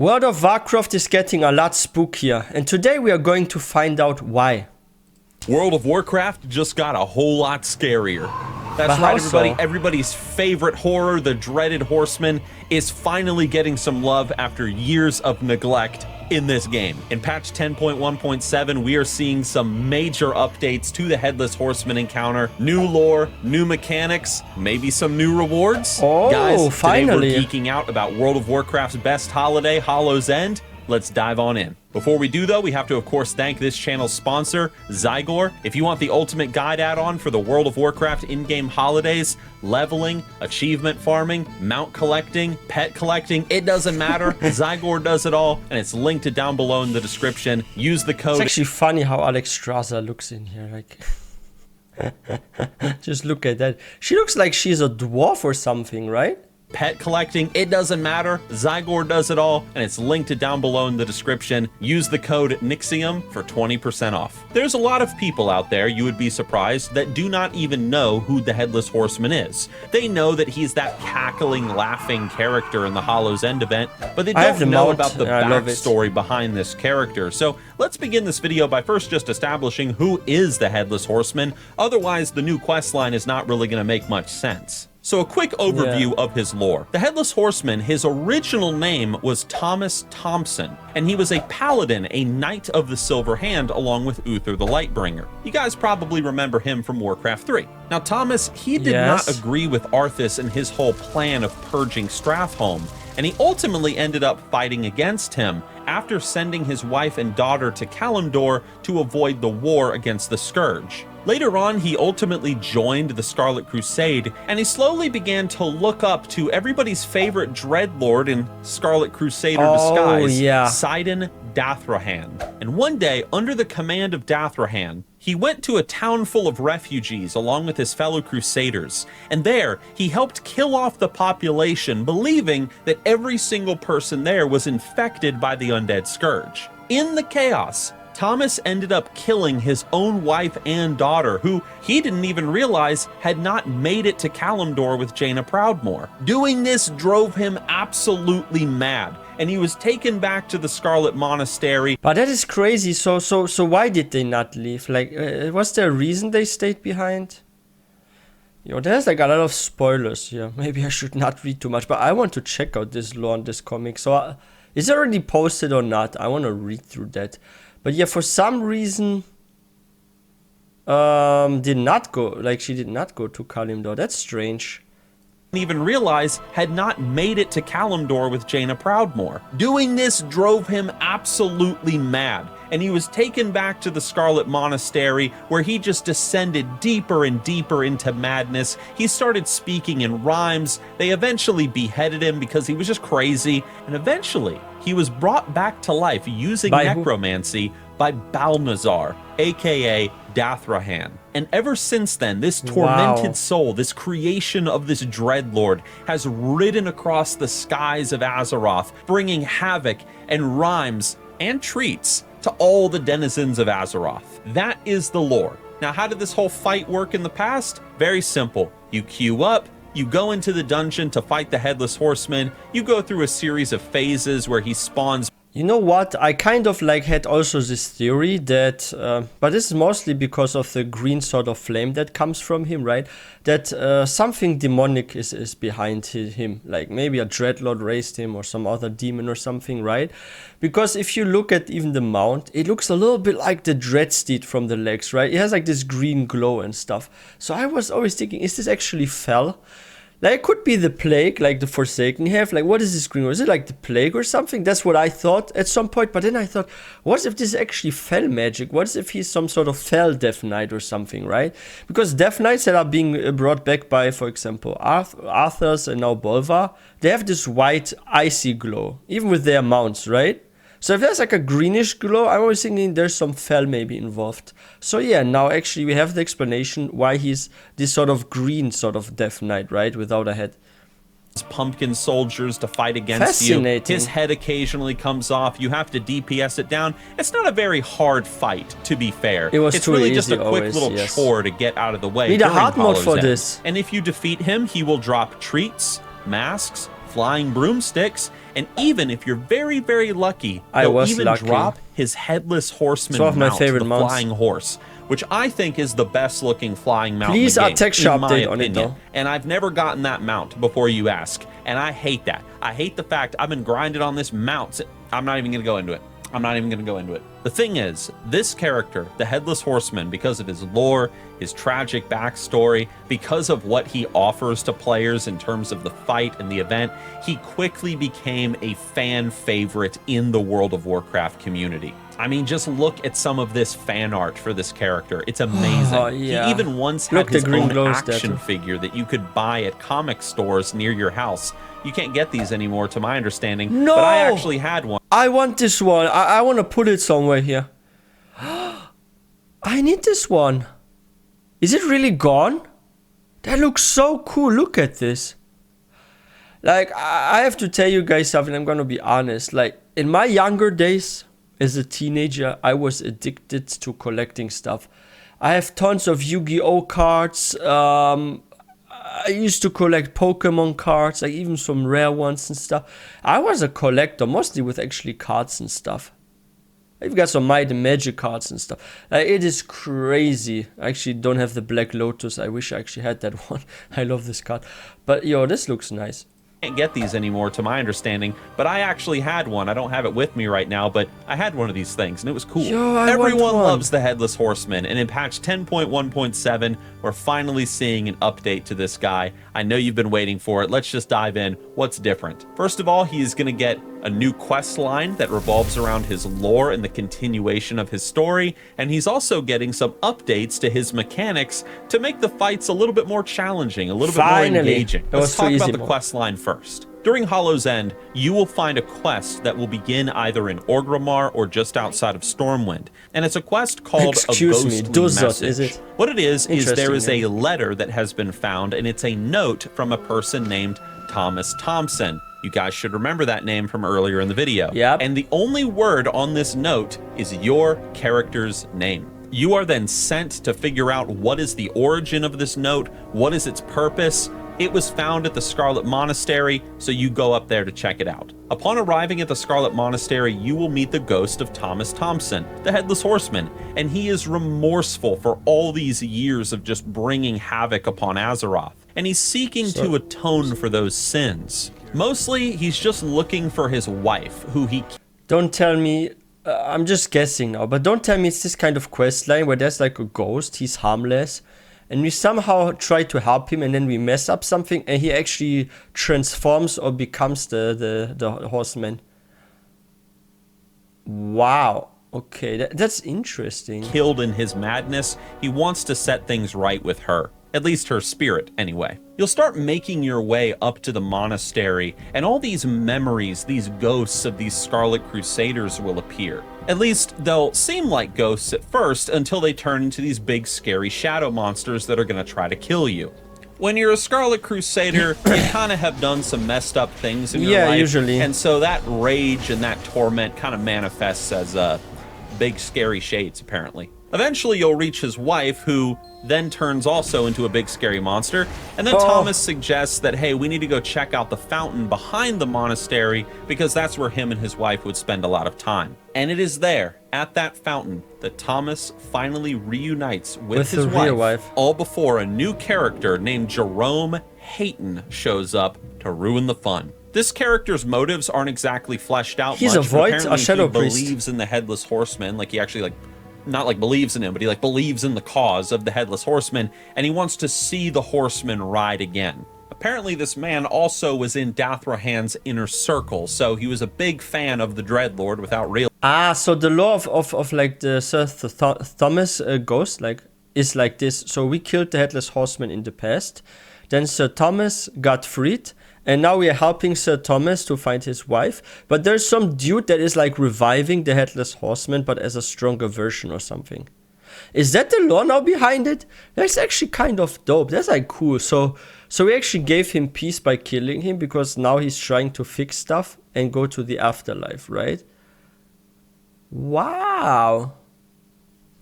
World of Warcraft is getting a lot spookier, and today we are going to find out why. World of Warcraft just got a whole lot scarier. That's But right, how everybody. so? Everybody's favorite horror, the dreaded horseman, is finally getting some love after years of neglect in this game. In patch 10.1.7, we are seeing some major updates to the headless horseman encounter, new lore, new mechanics, maybe some new rewards. Oh, Guys, finally. today we're geeking out about World of Warcraft's best holiday, Hallow's End. Let's dive on in. Before we do, though, we have to, of course, thank this channel's sponsor, Zygor. If you want the ultimate guide add-on for the World of Warcraft in-game holidays, leveling, achievement farming, mount collecting, pet collecting, it doesn't matter. Zygor does it all, and it's linked down below in the description. Use the code. It's actually funny how Alex Strasser looks in here, like... Just look at that. She looks like she's a dwarf or something, right? Pet collecting, it doesn't matter. Zygor does it all, and it's linked down below in the description. Use the code NIXIUM for 20% off. There's a lot of people out there, you would be surprised, that do not even know who the Headless Horseman is. They know that he's that cackling, laughing character in the Hallow's End event, but they don't know about the backstory behind this character. So let's begin this video by first just establishing who is the Headless Horseman. Otherwise, the new questline is not really going to make much sense. So a quick overview of his lore. The Headless Horseman, his original name was Thomas Thompson, and he was a paladin, a knight of the Silver Hand, along with Uther the Lightbringer. You guys probably remember him from Warcraft 3. Now Thomas, he did not agree with Arthas and his whole plan of purging Stratholme, and he ultimately ended up fighting against him after sending his wife and daughter to Kalimdor to avoid the war against the Scourge. Later on, he ultimately joined the Scarlet Crusade, and he slowly began to look up to everybody's favorite dreadlord in Scarlet Crusader disguise, Sidon Dathrahan. And one day, under the command of Dathrahan, he went to a town full of refugees along with his fellow Crusaders, and there he helped kill off the population, believing that every single person there was infected by the undead scourge. In the chaos, Thomas ended up killing his own wife and daughter, who he didn't even realize had not made it to Kalimdor with Jaina Proudmoore. Doing this drove him absolutely mad, and he was taken back to the Scarlet Monastery. But that is crazy. So why did they not leave? Like, was there a reason they stayed behind? You know, there's like a lot of spoilers here. Maybe I should not read too much, but I want to check out this lore and this comic. So, is it already posted or not? I want to read through that. But yeah, for some reason, did not go, like she did not go to Kalimdor. That's strange. Even realize had not made it to Kalimdor with Jaina Proudmoore. Doing this drove him absolutely mad, and he was taken back to the Scarlet Monastery, where he just descended deeper and deeper into madness. He started speaking in rhymes. They eventually beheaded him because he was just crazy, and eventually he was brought back to life using necromancy by Balnazar, aka Dathrahan. And ever since then, this tormented soul, this creation of this dreadlord, has ridden across the skies of Azeroth, bringing havoc and rhymes and treats to all the denizens of Azeroth. That is the lore. Now, how did this whole fight work in the past? Very simple. You queue up, you go into the dungeon to fight the Headless Horseman, you go through a series of phases where he spawns. You know what? I kind of like had also this theory that, but this is mostly because of the green sort of flame that comes from him, right? That something demonic is behind him, like maybe a dreadlord raised him or some other demon or something, right? Because if you look at even the mount, it looks a little bit like the Dreadsteed from the legs, right? It has like this green glow and stuff. So I was always thinking, is this actually Fel? Like, it could be the plague, like the Forsaken have. Like, what is this green? Is it like the plague or something? That's what I thought at some point. But then I thought, what if this is actually Fel magic? What if he's some sort of Fel Death Knight or something, right? Because Death Knights that are being brought back by, for example, Arthas and now Bolvar, they have this white, icy glow, even with their mounts, right? So if there's like a greenish glow, I'm always thinking there's some Fel maybe involved. So yeah, now actually we have the explanation why he's this sort of green sort of Death Knight, right? Without a head. Pumpkin soldiers to fight against you. His head occasionally comes off. You have to DPS it down. It's not a very hard fight, to be fair. It's really just a quick little chore to get out of the way. Need a hard mode for this. And if you defeat him, he will drop treats, masks, flying broomsticks, and even if you're very, very lucky, I they'll was even lucky. drop his headless horseman It's one of my mount, favorite the mounts. flying horse, which I think is the best looking flying mount Please in the game, texture in my update on it, opinion. though. And I've never gotten that mount before you ask, and I hate that. I hate the fact I've been grinding on this mount. I'm not even going to go into it. The thing is, this character, the Headless Horseman, because of his lore, his tragic backstory, because of what he offers to players in terms of the fight and the event, he quickly became a fan favorite in the World of Warcraft community. I mean, just look at some of this fan art for this character. It's amazing. Oh, yeah. He even once had Look, the his green own glow action statue. figure that you could buy at comic stores near your house. You can't get these anymore, to my understanding. No! But I actually had one. I want this one. I want to put it somewhere here. I need this one. Is it really gone? That looks so cool. Look at this. Like, I have to tell you guys something. I'm going to be honest. Like, in my younger days, as a teenager, I was addicted to collecting stuff. I have tons of Yu-Gi-Oh cards. I used to collect Pokemon cards, like even some rare ones and stuff. I was a collector, mostly with actually cards and stuff. I've got some Might and Magic cards and stuff. It is crazy. I actually don't have the Black Lotus. I wish I actually had that one. I love this card. But yo, this looks nice. Can't get these anymore, to my understanding, but I actually had one. I don't have it with me right now, but I had one of these things, and it was cool. Yo, I Everyone want one. loves the Headless Horseman, and in patch 10.1.7, we're finally seeing an update to this guy. I know you've been waiting for it. Let's just dive in. What's different? First of all, he is going to get a new quest line that revolves around his lore and the continuation of his story, and he's also getting some updates to his mechanics to make the fights a little bit more challenging, a little bit more engaging. That was Let's talk too about easy the mode. quest line first. During Hallow's End, you will find a quest that will begin either in Orgrimmar or just outside of Stormwind, and it's a quest called Excuse a me, ghostly Duzot, message. is it? What it is there Interesting is a letter that has been found, and it's a note from a person named Thomas Thompson. You guys should remember that name from earlier in the video. Yep. And the only word on this note is your character's name. You are then sent to figure out what is the origin of this note, what is its purpose. It was found at the Scarlet Monastery, so you go up there to check it out. Upon arriving at the Scarlet Monastery, you will meet the ghost of Thomas Thompson, the Headless Horseman, and he is remorseful for all these years of just bringing havoc upon Azeroth, and he's seeking to atone for those sins. Mostly, he's just looking for his wife, who he... Don't tell me, I'm just guessing now, but don't tell me it's this kind of quest line where there's like a ghost, he's harmless, and we somehow try to help him and then we mess up something and he actually transforms or becomes the horseman. Wow. Okay, that's interesting. killed in his madness. He wants to set things right with her. At least her spirit, anyway. You'll start making your way up to the monastery, and all these memories, these ghosts of these Scarlet Crusaders will appear. At least, they'll seem like ghosts at first until they turn into these big scary shadow monsters that are going to try to kill you. When you're a Scarlet Crusader, you kind of have done some messed up things in your life. Usually. And so that rage and that torment kind of manifests as big scary shades, apparently. Eventually, you'll reach his wife, who then turns also into a big scary monster. And then Thomas suggests that, hey, we need to go check out the fountain behind the monastery, because that's where him and his wife would spend a lot of time. And it is there, at that fountain, that Thomas finally reunites with his wife, all before a new character named Jerome Hayton shows up to ruin the fun. This character's motives aren't exactly fleshed out He's much. a void, Apparently a shadow he priest. believes in the Headless Horseman, like he actually not like believes in him, but he like believes in the cause of the Headless Horseman, and he wants to see the Horseman ride again. Apparently this man also was in Dathrahan's inner circle, so he was a big fan of the Dreadlord without real. So the law of like the Sir Thomas ghost is like this. So we killed the Headless Horseman in the past, then Sir Thomas got freed, and now we are helping Sir Thomas to find his wife. But there's some dude that is like reviving the Headless Horseman, but as a stronger version or something. Is that the lore now behind it? That's actually kind of dope. That's like cool. So we actually gave him peace by killing him, because now he's trying to fix stuff and go to the afterlife, right? Wow.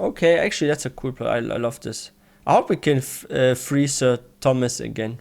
Okay, actually that's a cool plot. I love this. I hope we can free Sir Thomas again.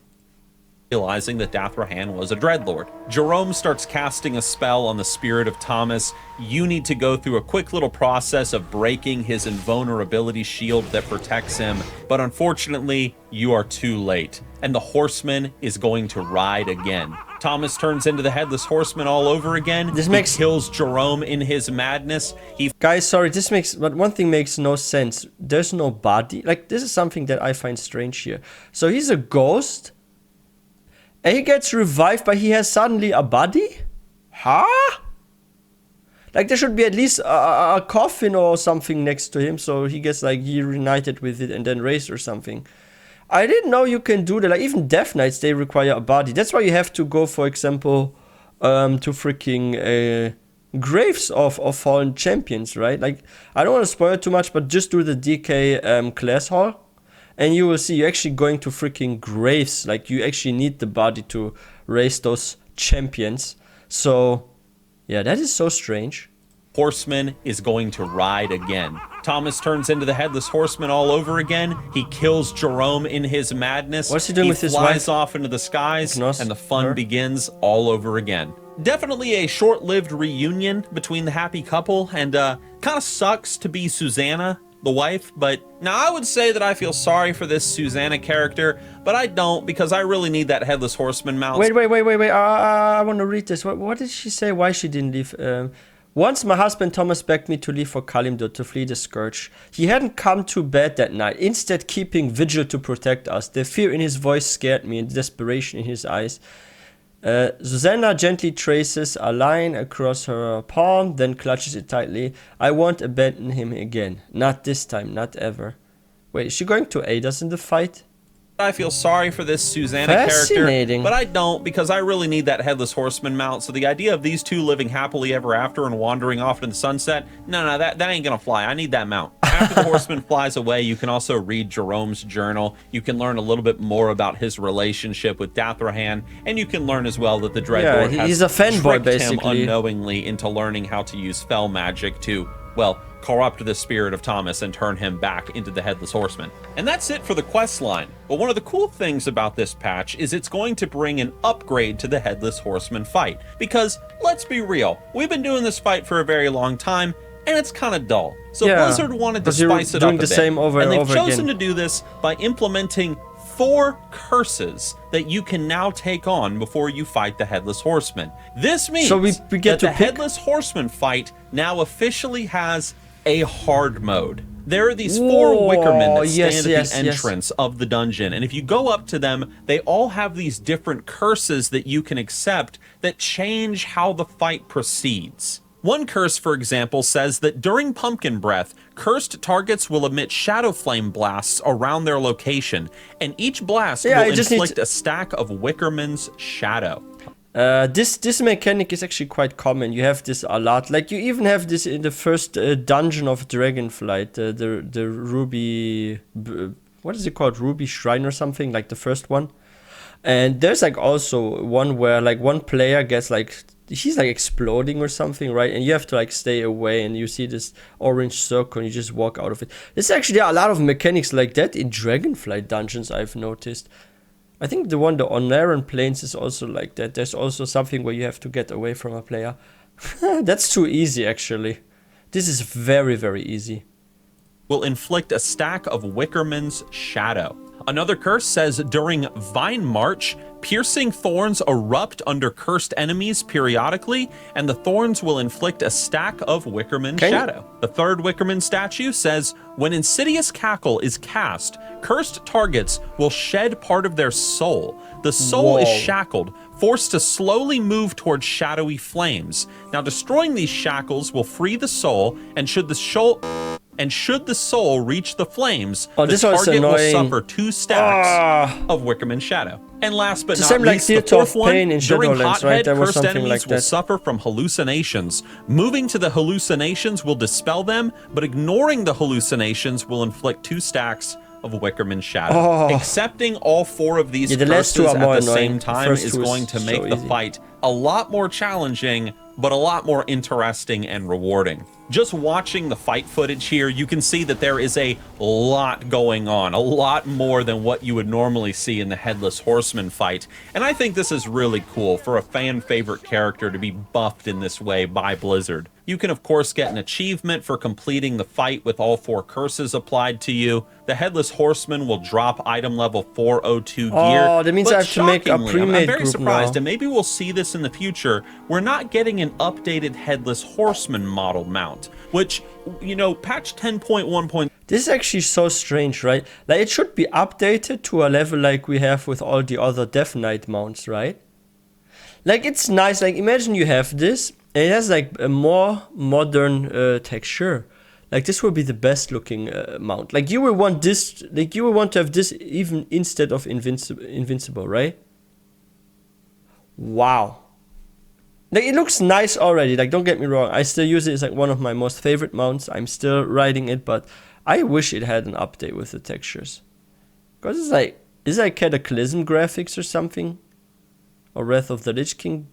realizing that Dathrahan was a dreadlord. Jerome starts casting a spell on the spirit of Thomas. You need to go through a quick little process of breaking his invulnerability shield that protects him, but unfortunately, you are too late, and the horseman is going to ride again. Thomas turns into the headless horseman all over again. He kills Jerome in his madness. Guys, sorry, but one thing makes no sense. There's no body. Like, this is something that I find strange here. So he's a ghost, and he gets revived, but he has suddenly a body? Huh? Like, there should be at least a coffin or something next to him, so he gets, like, reunited with it and then raised or something. I didn't know you can do that. Like, even Death Knights, they require a body. That's why you have to go, for example, to freaking graves of fallen champions, right? Like, I don't want to spoil too much, but just do the DK class hall, and you will see you're actually going to freaking graves. Like, you actually need the body to raise those champions. So, yeah, that is so strange. Horseman is going to ride again. Thomas turns into the headless horseman all over again. He kills Jerome in his madness. What's he doing with his wife? He flies off into the skies, and the fun begins all over again. Definitely a short-lived reunion between the happy couple, and kind of sucks to be Susanna, the wife, but now I would say that I feel sorry for this Susanna character, but I don't, because I really need that headless horseman mount. Wait. I want to read this. What did she say? Why she didn't leave? Once my husband Thomas begged me to leave for Kalimdor to flee the scourge. He hadn't come to bed that night, instead keeping vigil to protect us. The fear in his voice scared me, and the desperation in his eyes. Susanna gently traces a line across her palm, then clutches it tightly. I won't abandon him again. Not this time, not ever. Wait, is she going to aid us in the fight? I feel sorry for this Susanna character, but I don't, because I really need that headless horseman mount. So the idea of these two living happily ever after and wandering off into the sunset, no, that ain't gonna fly. I need that mount. After the horseman flies away, you can also read Jerome's journal. You can learn a little bit more about his relationship with Dathrahan, and you can learn as well that the Dreadlord he's a fanboy, tricked him unknowingly into learning how to use fell magic to, well, corrupt the spirit of Thomas and turn him back into the Headless Horseman. And that's it for the quest line. But one of the cool things about this patch is it's going to bring an upgrade to the Headless Horseman fight. Because, let's be real, we've been doing this fight for a very long time, and it's kind of dull. So Blizzard wanted to spice it up a bit. And they've chosen to do this by implementing 4 curses that you can now take on before you fight the Headless Horseman. This means we get that the Headless Horseman fight now officially has a hard mode. There are these 4 Wickermen that stand at the entrance of the dungeon, and if you go up to them, they all have these different curses that you can accept that change how the fight proceeds. One curse, for example, says that during Pumpkin Breath, cursed targets will emit shadow flame blasts around their location, and each blast will inflict a stack of Wickerman's shadow. This mechanic is actually quite common. You have this a lot. Like, you even have this in the first dungeon of Dragonflight, the Ruby, what is it called? Ruby Shrine or something, like the first one. And there's like also one where like one player gets like, he's like exploding or something, right? And you have to like stay away, and you see this orange circle and you just walk out of it. There's actually a lot of mechanics like that in Dragonflight dungeons, I've noticed. I think the Onaran Plains is also like that. There's also something where you have to get away from a player. That's too easy, actually. This is very, very easy. Will inflict a stack of Wickerman's shadow. Another curse says during Vine March, piercing thorns erupt under cursed enemies periodically, and the thorns will inflict a stack of Wickerman shadow. The third Wickerman statue says, when Insidious Cackle is cast, cursed targets will shed part of their soul. The soul is shackled, forced to slowly move towards shadowy flames. Now, destroying these shackles will free the soul, and should the soul reach the flames, the target will suffer 2 stacks of Wickerman shadow. And last but not least, the fourth one, during Hothead, cursed enemies will suffer from hallucinations. Moving to the hallucinations will dispel them, but ignoring the hallucinations will inflict 2 stacks of Wickerman shadow. Accepting all 4 of these curses at the same time is going to make the fight a lot more challenging, but a lot more interesting and rewarding. Just watching the fight footage here, you can see that there is a lot going on, a lot more than what you would normally see in the Headless Horseman fight. And I think this is really cool for a fan favorite character to be buffed in this way by Blizzard. You can of course get an achievement for completing the fight with all 4 curses applied to you. The Headless Horseman will drop item level 402 gear. Oh, that means I have to make a shockingly, pre-made I'm very group surprised, now. and maybe we'll see this in the future. We're not getting an updated Headless Horseman model mount, which, you know, patch 10.1. This is actually so strange, right? Like, it should be updated to a level like we have with all the other Death Knight mounts, right? Like, it's nice. Like, imagine you have this, and it has like a more modern texture. Like, this will be the best looking mount. Like, you will want this, like, you will want to have this even instead of invincible, right? Wow. Like, it looks nice already. Like, don't get me wrong, I still use it. It's like one of my most favorite mounts. I'm still riding it, but I wish it had an update with the textures. Because it's like, is it like Cataclysm graphics or something? Or Wrath of the Lich King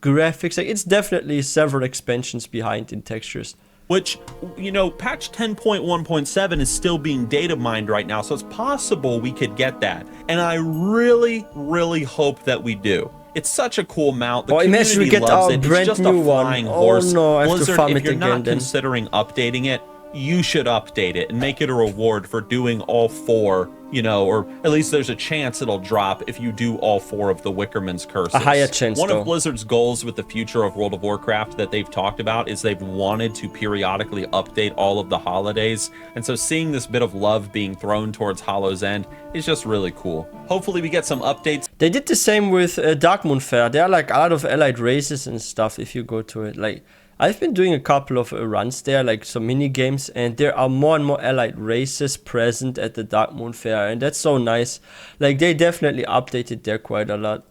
graphics? Like, it's definitely several expansions behind in textures. Which, you know, patch 10.1.7 is still being data mined right now, so it's possible we could get that. And I really, really hope that we do. It's such a cool mount. The imagine we get loves our it. brand it's just new a flying one. horse. Oh no, I have Blizzard, to farm if it you're again not then. considering updating it, you should update it and make it a reward for doing all 4, you know, or at least there's a chance it'll drop if you do all 4 of the Wickerman's curses. A higher chance, One though. of Blizzard's goals with the future of World of Warcraft that they've talked about is they've wanted to periodically update all of the holidays, and so seeing this bit of love being thrown towards Hallow's End is just really cool. Hopefully we get some updates. They did the same with Darkmoon Fair. There are like a lot of allied races and stuff if you go to it. Like, I've been doing a couple of runs there, like some mini games, and there are more and more allied races present at the Darkmoon Fair, and that's so nice. Like, they definitely updated there quite a lot.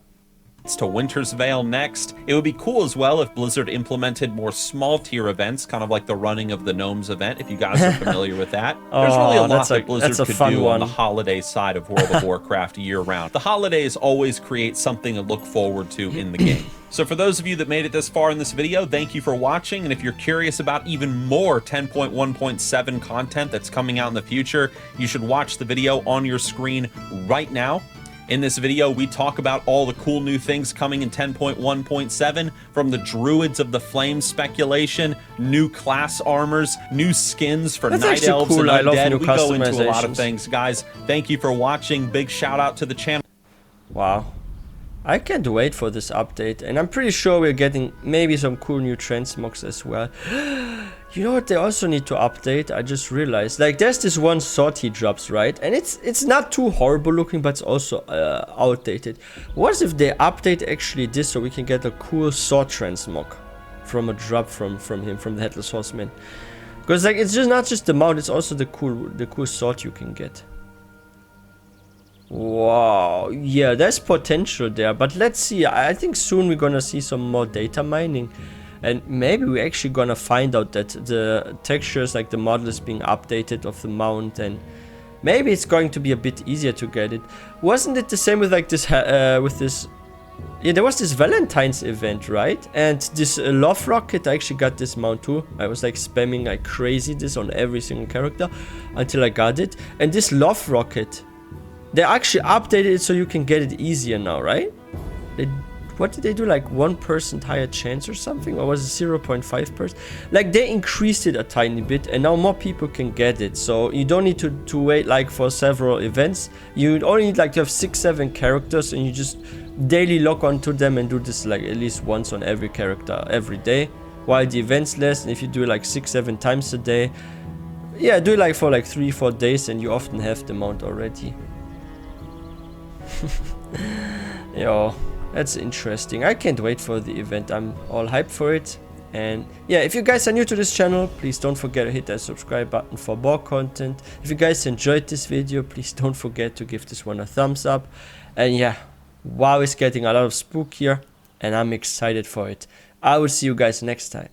To Winter's Veil next. It would be cool as well if Blizzard implemented more small tier events, kind of like the running of the gnomes event, if you guys are familiar with that. There's really a lot that Blizzard could do on the holiday side of World of Warcraft year round. The holidays always create something to look forward to in the game. So for those of you that made it this far in this video, thank you for watching, and if you're curious about even more 10.1.7 content that's coming out in the future, you should watch the video on your screen right now. In this video, we talk about all the cool new things coming in 10.1.7, from the Druids of the Flame speculation, new class armors, new skins for Night Elves and Undead. We go into a lot of things. Guys, thank you for watching. Big shout out to the channel. Wow. I can't wait for this update, and I'm pretty sure we're getting maybe some cool new transmogs as well. You know what they also need to update? I just realized, like, there's this one sword he drops, right? And it's not too horrible looking, but it's also outdated. What if they update actually this so we can get a cool sword transmog from a drop from him, from the Headless Horseman? Because, like, it's just not just the mount, it's also the cool sword you can get. Wow, yeah, there's potential there, but let's see. I think soon we're gonna see some more data mining, and maybe we're actually gonna find out that the textures, like the model, is being updated of the mount, and maybe it's going to be a bit easier to get it. Wasn't it the same with like this yeah, there was this Valentine's event, right? And this love rocket, I actually got this mount too. I was like spamming like crazy this on every single character until I got it. And this love rocket, they actually updated it so you can get it easier now, right? What did they do, like 1% higher chance or something? Or was it 0.5%? Like, they increased it a tiny bit, and now more people can get it. So you don't need to wait like for several events. You only need like to have 6-7 characters, and you just daily log onto them and do this like at least once on every character every day, while the events last. And if you do it like 6-7 times a day, yeah, do it like for like 3-4 days, and you often have the mount already. Yo, that's interesting. I can't wait for the event. I'm all hyped for it. And yeah, if you guys are new to this channel, please don't forget to hit that subscribe button for more content. If you guys enjoyed this video, please don't forget to give this one a thumbs up. And yeah, WoW is getting a lot of spookier, and I'm excited for it. I will see you guys next time.